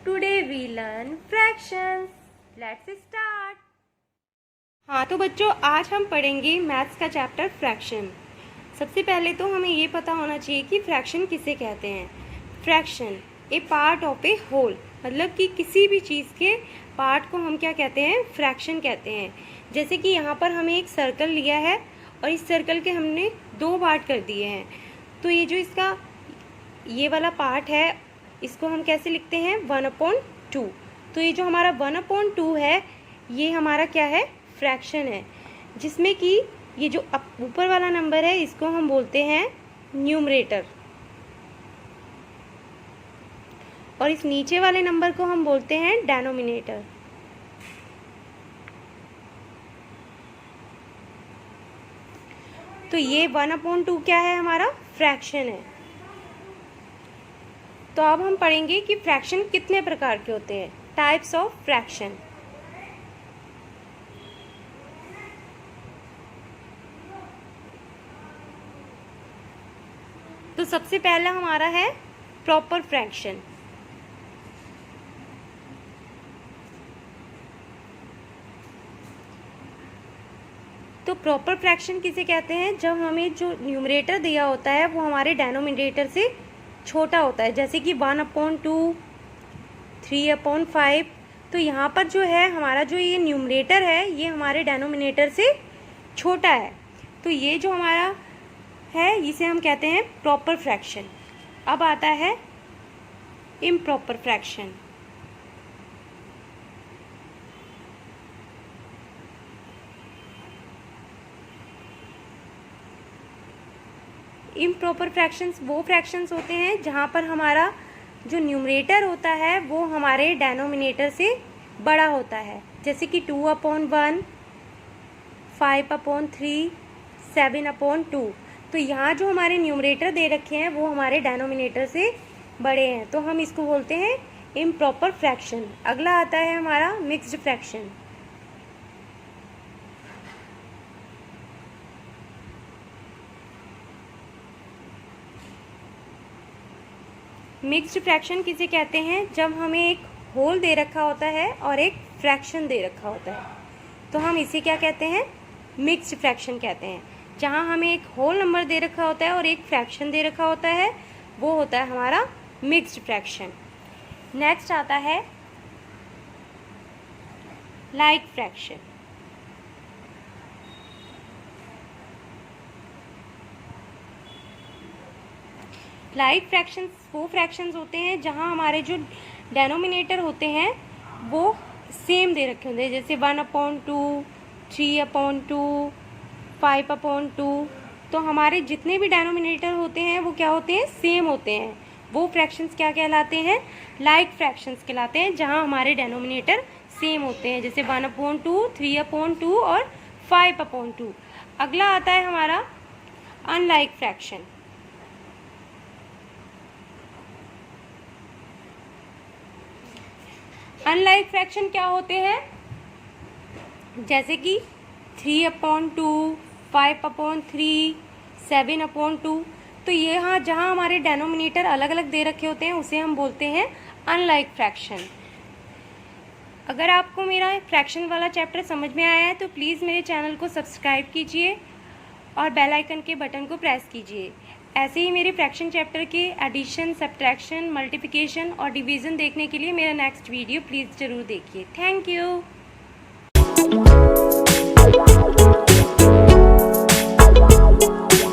Today we learn fractions. Let's start. हाँ तो बच्चों, आज हम पढ़ेंगे मैथ्स का चैप्टर फ्रैक्शन। सबसे पहले तो हमें ये पता होना चाहिए कि फ्रैक्शन किसे कहते हैं। Fraction a part of a whole, मतलब कि किसी भी चीज़ के पार्ट को हम क्या कहते हैं, फ्रैक्शन कहते हैं। जैसे कि यहाँ पर हमें एक सर्कल लिया है और इस सर्कल के हमने दो पार्ट कर दिए हैं, तो ये जो इसका ये वाला पार्ट है इसको हम कैसे लिखते हैं, 1/2। तो ये जो हमारा 1/2 है ये हमारा क्या है, फ्रैक्शन है, जिसमें कि ये जो ऊपर वाला नंबर है इसको हम बोलते हैं न्यूमरेटर और इस नीचे वाले नंबर को हम बोलते हैं डेनोमिनेटर। तो ये 1/2 क्या है, हमारा फ्रैक्शन है। तो अब हम पढ़ेंगे कि फ्रैक्शन कितने प्रकार के होते हैं, टाइप्स ऑफ फ्रैक्शन। तो सबसे पहला हमारा है प्रॉपर फ्रैक्शन। तो प्रॉपर फ्रैक्शन किसे कहते हैं, जब हमें जो न्यूमरेटर दिया होता है वो हमारे डेनोमिनेटर से छोटा होता है, जैसे कि 1/2, 3/5। तो यहाँ पर जो है हमारा जो ये न्यूमरेटर है ये हमारे डेनोमिनेटर से छोटा है, तो ये जो हमारा है इसे हम कहते हैं प्रॉपर फ्रैक्शन। अब आता है इम्प्रॉपर फ्रैक्शन। इम्प्रॉपर फ्रैक्शंस वो फ्रैक्शंस होते हैं जहाँ पर हमारा जो न्यूमरेटर होता है वो हमारे डेनोमिनेटर से बड़ा होता है, जैसे कि 2/1, 5/3, 7/2। तो यहाँ जो हमारे न्यूमरेटर दे रखे हैं वो हमारे डेनोमिनेटर से बड़े हैं, तो हम इसको बोलते हैं इम्प्रॉपर फ्रैक्शन। अगला आता है हमारा मिक्स्ड फ्रैक्शन। मिक्स्ड फ्रैक्शन किसे कहते हैं, जब हमें एक होल दे रखा होता है और एक फ्रैक्शन दे रखा होता है, तो हम इसे क्या कहते हैं, मिक्स्ड फ्रैक्शन कहते हैं। जहाँ हमें एक होल नंबर दे रखा होता है और एक फ्रैक्शन दे रखा होता है वो होता है हमारा मिक्स्ड फ्रैक्शन। नेक्स्ट आता है लाइक फ्रैक्शन। लाइक फ्रैक्शंस वो फ्रैक्शंस होते हैं जहाँ हमारे जो डेनोमिनेटर होते हैं वो सेम दे रखे होते हैं, जैसे 1/2, 3/2, 5/2। तो हमारे जितने भी डेनोमिनेटर होते हैं वो क्या होते हैं, सेम होते हैं। वो फ्रैक्शंस क्या कहलाते हैं, लाइक फ्रैक्शंस कहलाते हैं, जहाँ हमारे डेनोमिनेटर सेम होते हैं, जैसे 1/2, 3/2 और 5/2। अगला आता है हमारा अनलाइक फ्रैक्शन। अनलाइक फ्रैक्शन क्या होते हैं, जैसे कि 3/2, 5/3, 7/2। तो ये हाँ जहाँ हमारे डेनोमिनेटर अलग अलग दे रखे होते हैं उसे हम बोलते हैं अनलाइक फ्रैक्शन। अगर आपको मेरा फ्रैक्शन वाला चैप्टर समझ में आया है तो प्लीज़ मेरे चैनल को सब्सक्राइब कीजिए और बेल आइकन के बटन को प्रेस कीजिए। ऐसे ही मेरे फ्रैक्शन चैप्टर के एडिशन, सब्ट्रैक्शन, मल्टीप्लिकेशन और डिवीज़न देखने के लिए मेरा नेक्स्ट वीडियो प्लीज़ ज़रूर देखिए। Thank you.